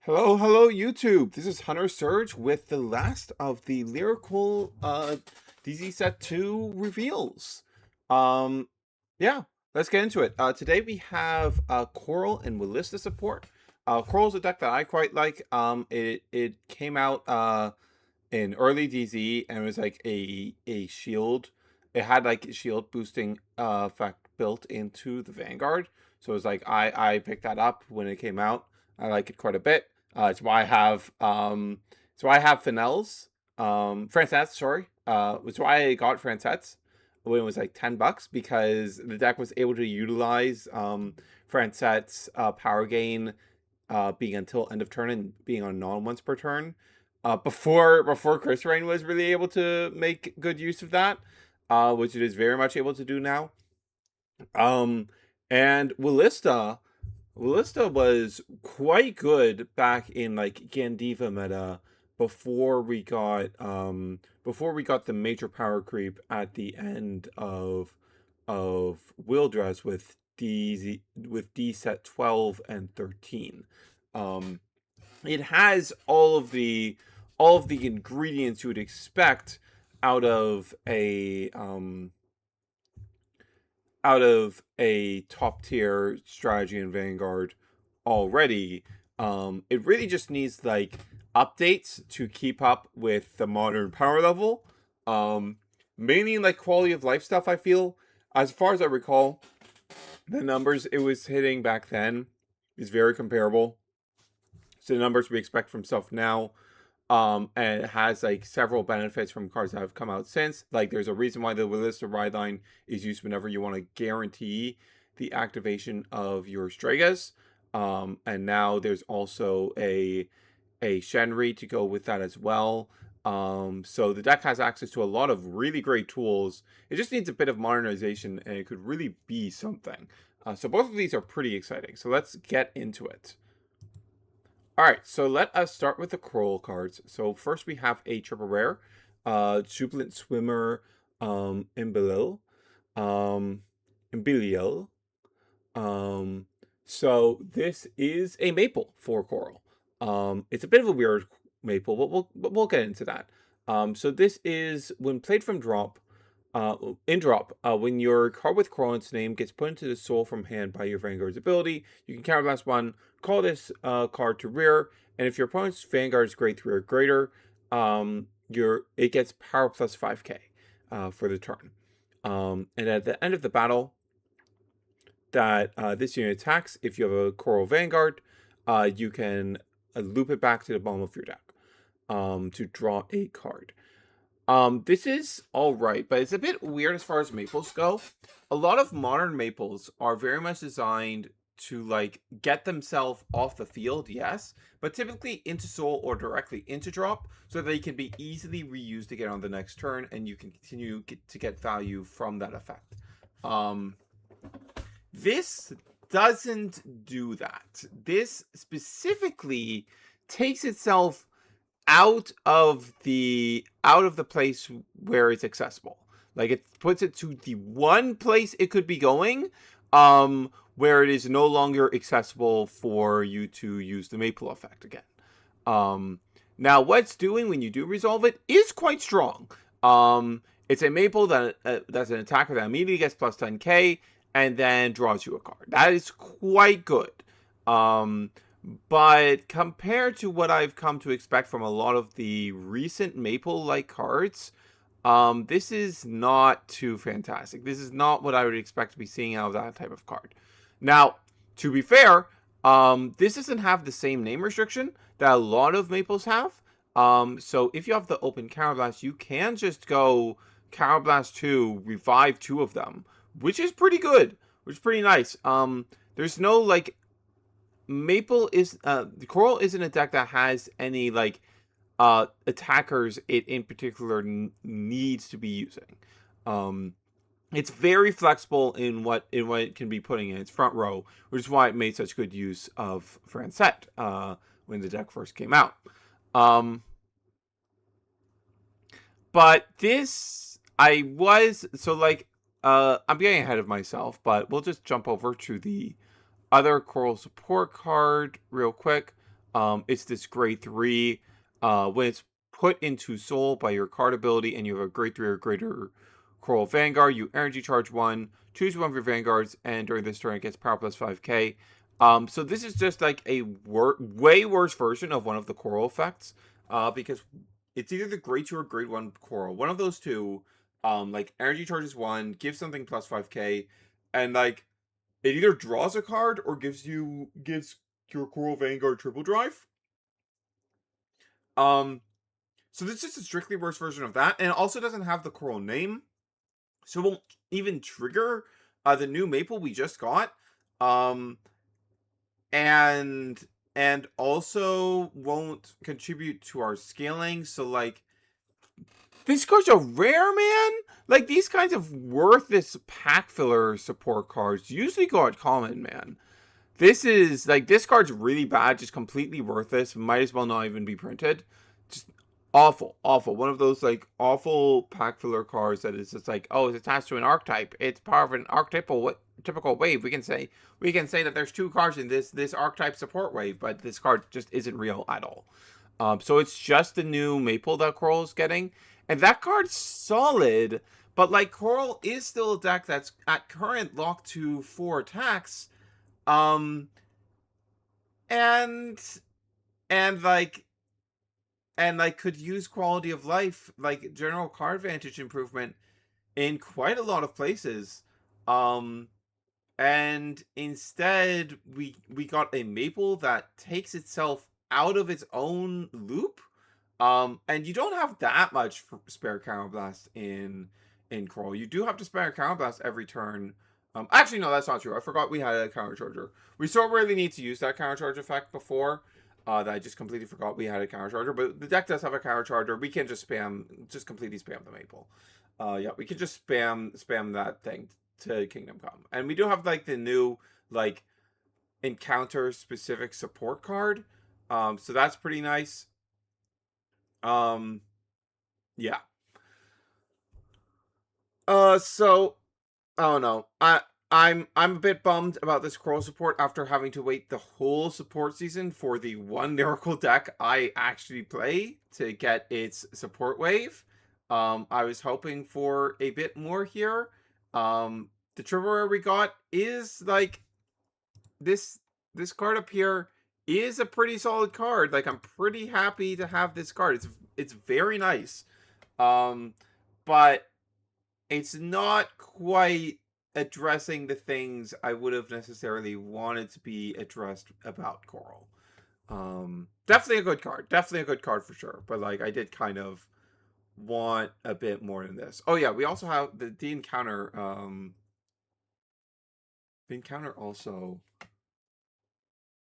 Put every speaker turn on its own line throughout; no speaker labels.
Hello, YouTube. This is Hunter Surge with the last of the lyrical DZ set 2 reveals. Um, yeah, let's get into it. Today we have Coral and Wilista support. Coral's a deck that I quite like. It came out in early DZ and it was like a shield. It had like a shield boosting effect built into the Vanguard. So it was like I picked that up when it came out. I like it quite a bit. It's why I have Fennels. Francettes, sorry. It's why I got Francettes when it was like $10 because the deck was able to utilize Francettes power gain being until end of turn and being on non once per turn. Before Chris Rain was really able to make good use of that, which it is very much able to do now. And Wilista was quite good back in like Gandiva meta before we got the major power creep at the end of Wildress with D set 12 and 13. It has all of the ingredients you would expect out of a top tier strategy in Vanguard already. It really just needs like updates to keep up with the modern power level. Mainly like quality of life stuff, I feel. As far as I recall, the numbers it was hitting back then is very comparable to the numbers we expect from stuff now. And it has like several benefits from cards that have come out since. Like there's a reason why the Wilista ride line is used whenever you want to guarantee the activation of your Stragas. And now there's also a Shenri to go with that as well. So the deck has access to a lot of really great tools. It just needs a bit of modernization and it could really be something. So both of these are pretty exciting. So let's get into it. Alright, so let us start with the Coral cards. So first we have a triple rare, Jubilant Swimmer, Imbilil. So this is a maple for Coral. It's a bit of a weird maple, but we'll get into that. So this is when played from drop. In drop, when your card with Coral in its name gets put into the soul from hand by your Vanguard's ability, you can counterblast one, call this card to rear, and if your opponent's Vanguard is grade 3 or greater, it gets power plus 5k for the turn. And at the end of the battle, that this unit attacks, if you have a Coral Vanguard, you can loop it back to the bottom of your deck to draw a card. This is alright, but it's a bit weird as far as maples go. A lot of modern maples are very much designed to like get themselves off the field, yes, but typically into soul or directly into drop so they can be easily reused again on the next turn and you can continue to get value from that effect. This doesn't do that. This specifically takes itself out of the place where it's accessible. Like it puts it to the one place it could be going, where it is no longer accessible for you to use the maple effect again. Now what it's doing when you do resolve it is quite strong. It's a maple that's an attacker that immediately gets plus 10k and then draws you a card. That is quite good. But compared to what I've come to expect from a lot of the recent Maple-like cards, this is not too fantastic. This is not what I would expect to be seeing out of that type of card. Now, to be fair, this doesn't have the same name restriction that a lot of Maples have. So if you have the open Counterblast, you can just go Counterblast 2, revive 2 of them, which is pretty good, which is pretty nice. There's no, like, Maple is the Coral isn't a deck that has any like attackers it in particular needs to be using. It's very flexible in what it can be putting in its front row, which is why it made such good use of Francette when the deck first came out. But this I'm getting ahead of myself, but we'll just jump over to the other Coral support card real quick. It's this grade 3. When it's put into soul by your card ability and you have a grade 3 or greater Coral Vanguard, you energy charge 1, choose one of your Vanguards, and during this turn it gets power plus 5k. So this is just like a way worse version of one of the Coral effects, because it's either the grade 2 or grade 1 Coral. One of those two, like energy charges 1, gives something plus 5k, and like it either draws a card or gives your Coral Vanguard triple drive. So this is just a strictly worse version of that, and it also doesn't have the Coral name, so it won't even trigger the new Maple we just got. And also won't contribute to our scaling. So like, this card's a rare, man. Like, these kinds of worthless pack filler support cards usually go at common, man. This is like, this card's really bad, just completely worthless. Might as well not even be printed. Just awful. One of those like awful pack filler cards that is just like, oh, it's attached to an archetype. It's part of an archetypal typical wave. We can say that there's 2 cards in this archetype support wave, but this card just isn't real at all. So it's just the new Maple that Coral is getting, and that card's solid. But like, Coral is still a deck that's at current lock to 4 attacks, and could use quality of life, like general card advantage improvement, in quite a lot of places. And instead we got a Maple that takes itself out of its own loop. And you don't have that much spare Counterblast in Coral. You do have to spare Counterblast every turn. Actually, no, that's not true. I forgot we had a Countercharger. We still really need to use that Countercharge effect before. That I just completely forgot we had a Countercharger. But the deck does have a Countercharger. We can just completely spam the Maple. Yeah, we can just spam that thing to Kingdom Come. And we do have like the new like encounter specific support card. So that's pretty nice. Yeah. So I don't know. I'm a bit bummed about this Coral support after having to wait the whole support season for the one Miracle deck I actually play to get its support wave. I was hoping for a bit more here. The triple rare we got is like this card up here is a pretty solid card. Like, I'm pretty happy to have this card. It's very nice. But it's not quite addressing the things I would have necessarily wanted to be addressed about Coral. Definitely a good card. Definitely a good card for sure. But like, I did kind of want a bit more than this. Oh yeah, we also have the encounter. The encounter also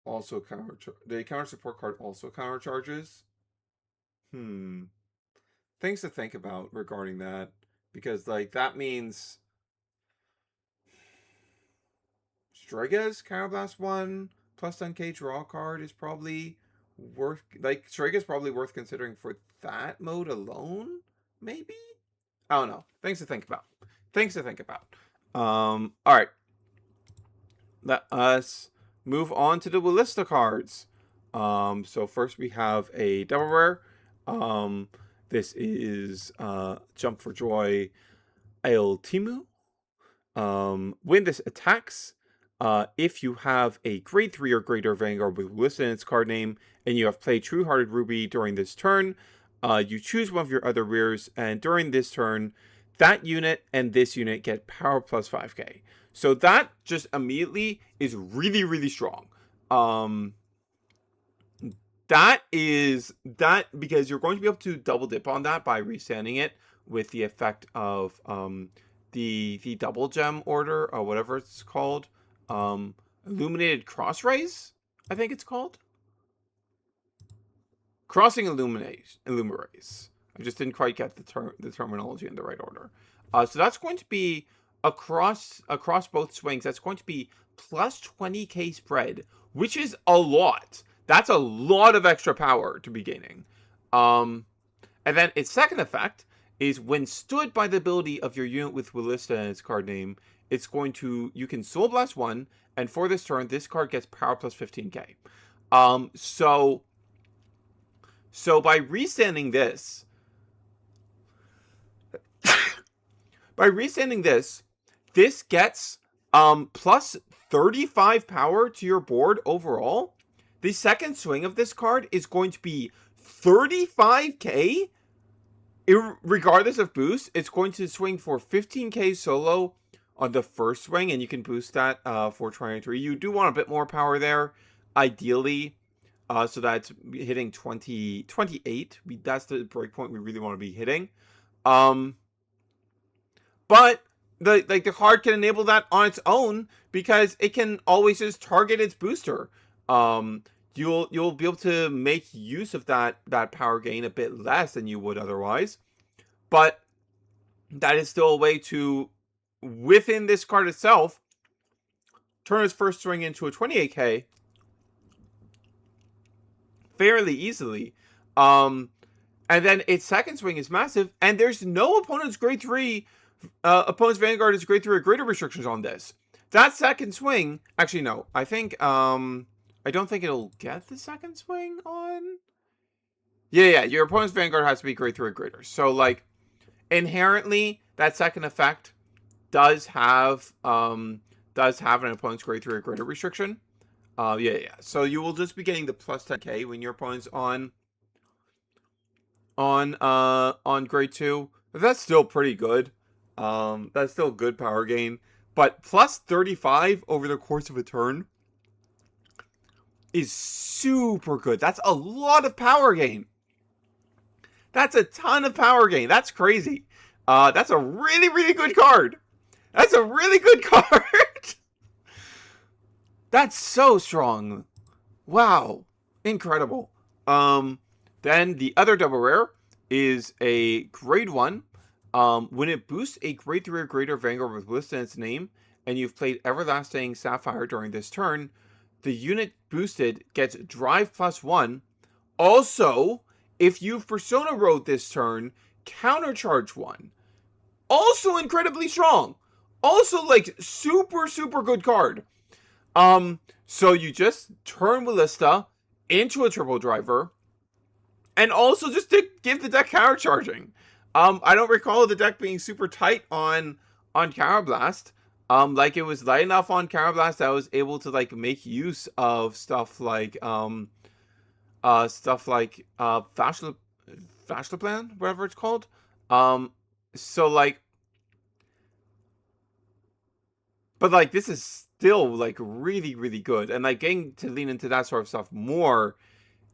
the encounter support card also countercharges. Things to think about regarding that, because like, that means Strega's Counterblast 1 plus 10k draw card is probably worth, like, Strega's probably worth considering for that mode alone, maybe? I don't know. Things to think about. All right. Let us move on to the Wilista cards. So first we have a double rare. This is Jump for Joy El Timu. When this attacks, if you have a grade 3 or greater Vanguard with Wilista in its card name, and you have played True Hearted Ruby during this turn, you choose one of your other rears, and during this turn, that unit and this unit get power plus 5k. So that just immediately is really, really strong. That because you're going to be able to double dip on that by resending it with the effect of the double gem order, or whatever it's called. Illuminated Cross Rays, I think it's called. Crossing Illumirays. I just didn't quite get the terminology in the right order. So that's going to be across both swings. That's going to be plus 20k spread, which is a lot. That's a lot of extra power to be gaining. And then its second effect is, when stood by the ability of your unit with Wilista in its card name, you can Soul Blast 1, and for this turn, this card gets power plus 15k. So by resending this, this gets plus 35 power to your board overall. The second swing of this card is going to be 35k. Regardless of boost, it's going to swing for 15k solo on the first swing, and you can boost that for 23. You do want a bit more power there, ideally, so that's hitting 28. That's the breakpoint we really want to be hitting. But the card can enable that on its own because it can always just target its booster. You'll be able to make use of that power gain a bit less than you would otherwise. But that is still a way to, within this card itself, turn its first swing into a 28k fairly easily. And then its second swing is massive, and there's no opponent's grade 3, opponent's Vanguard is grade 3 or greater restrictions on this. That second swing, actually no, I think, I don't think it'll get the second swing on. Yeah, your opponent's Vanguard has to be grade 3 or greater. So, like, inherently, that second effect does have an opponent's grade 3 or greater restriction. Yeah. So you will just be getting the plus 10k when your opponent's on grade 2. That's still pretty good. That's still good power gain. But plus 35 over the course of a turn is super good. That's a lot of power gain. That's a ton of power gain. That's crazy. That's a really, really good card. That's a really good card. That's so strong. Wow. Incredible. Then the other double rare is a grade 1. When it boosts a grade 3 or greater Vanguard with Wilista in its name, and you've played Everlasting Sapphire during this turn, the unit boosted gets Drive +1. Also, if you've Persona Road this turn, Countercharge 1. Also incredibly strong. Also, like, super, super good card. So you just turn Wilista into a triple driver, and also just to give the deck countercharging. I don't recall the deck being super tight on Counterblast. Like, it was light enough on Counterblast that I was able to, like, make use of stuff like Fascia Plan, whatever it's called. So, like, but, like, this is still, like, really, really good. And, like, getting to lean into that sort of stuff more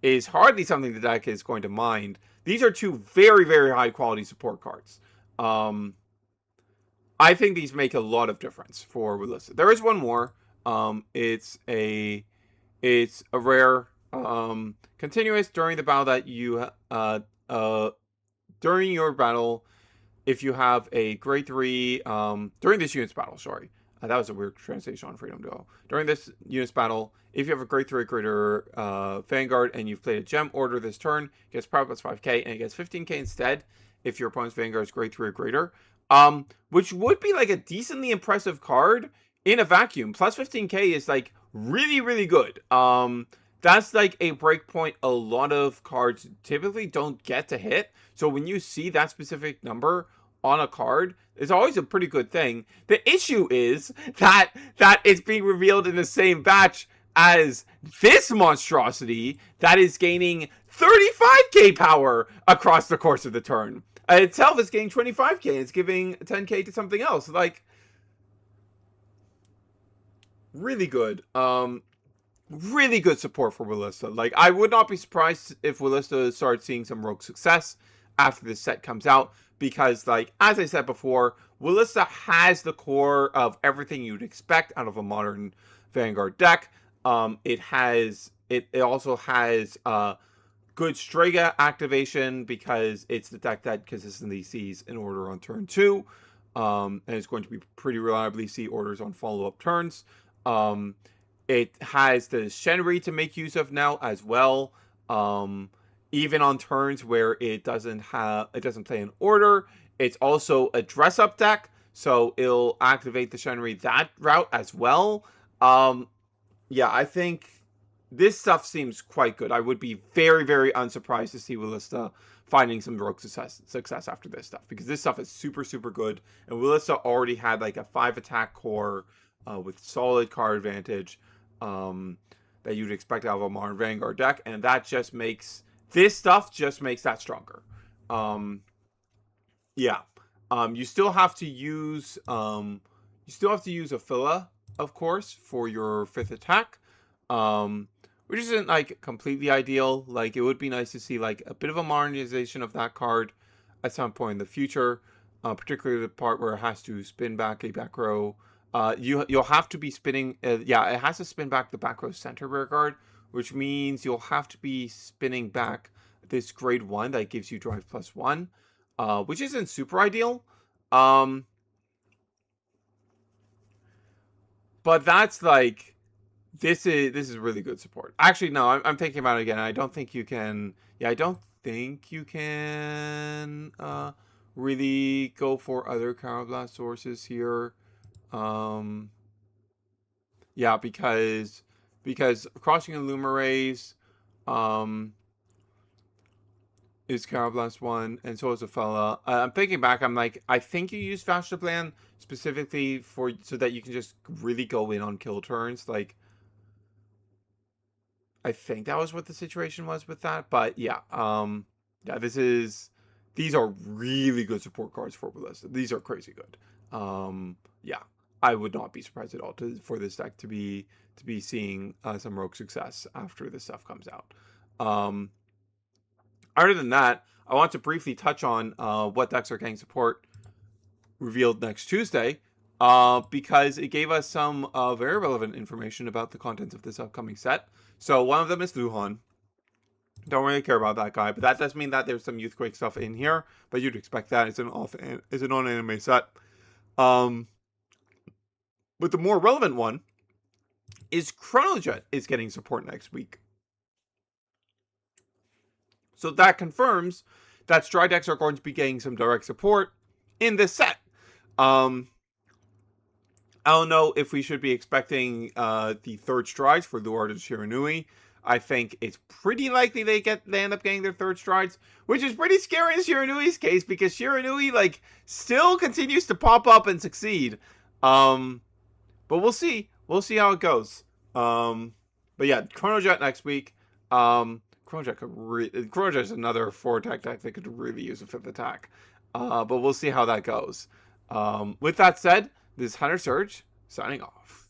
is hardly something the deck is going to mind. These are two very, very high quality support cards. I think these make a lot of difference for Wilista. There is one more. It's a rare continuous during the battle that you during your battle. If you have a grade 3 during this unit's battle, sorry. That was a weird translation on Freedom Duo. During this unit's battle, if you have a grade 3 or greater Vanguard and you've played a gem order this turn, it gets power plus 5k and it gets 15k instead if your opponent's Vanguard is grade 3 or greater. Which would be like a decently impressive card in a vacuum. Plus 15k is like really, really good. That's like a breakpoint a lot of cards typically don't get to hit. So when you see that specific number on a card, it's always a pretty good thing. The issue is that it's being revealed in the same batch as this monstrosity that is gaining 35k power across the course of the turn. Itself is gaining 25k. It's giving 10k to something else. Like, really good. Really good support for Wilista. Like, I would not be surprised if Wilista starts seeing some rogue success after this set comes out, because, like, as I said before, Wilista has the core of everything you'd expect out of a modern Vanguard deck. It also has good Strega activation because it's the deck that consistently sees an order on turn 2, and it's going to be pretty reliably see orders on follow-up turns. It has the Shenri to make use of now as well. Even on turns where it doesn't play an order. It's also a dress-up deck, so it'll activate the Shenri that route as well. Yeah, I think this stuff seems quite good. I would be very, very unsurprised to see Wilista finding some rogue success after this stuff, because this stuff is super, super good. And Wilista already had like a 5 attack core with solid card advantage that you'd expect out of a modern Vanguard deck, and that just makes this stuff that stronger. Yeah. You still have to use Aphila, of course, for your 5th attack. Which isn't like completely ideal. Like, it would be nice to see like a bit of a modernization of that card at some point in the future, particularly the part where it has to spin back a back row. You'll have to be spinning. It has to spin back the back row center rear guard, which means you'll have to be spinning back this grade 1 that gives you drive +1, which isn't super ideal. But that's like. This is really good support. Actually, no, I'm thinking about it again. I don't think you can. Yeah, I don't think you can really go for other Counterblast sources here. Yeah, because Crossing Illumerays is Counterblast 1, and so is Aphila. I'm thinking back. I'm like, I think you use Faster Plan specifically so that you can just really go in on kill turns, like. I think that was what the situation was with that, but yeah, these are really good support cards for Wilista. These are crazy good. Yeah, I would not be surprised at all for this deck to be seeing some rogue success after this stuff comes out. Other than that, I want to briefly touch on what decks are getting support revealed next Tuesday, because it gave us some very relevant information about the contents of this upcoming set. So one of them is Luhan. Don't really care about that guy, but that does mean that there's some Youthquake stuff in here, but you'd expect that. It's a non-anime set. But the more relevant one is Chronojet is getting support next week. So that confirms that Stride decks are going to be getting some direct support in this set. I don't know if we should be expecting the 3rd strides for Luard and Shiranui. I think it's pretty likely they end up getting their 3rd strides, which is pretty scary in Shiranui's case, because Shiranui like still continues to pop up and succeed. But we'll see. We'll see how it goes. But yeah, Chronojet next week. Chronojet is another 4-attack deck that could really use a 5th attack. But we'll see how that goes. With that said, this is Hunter Surge, signing off.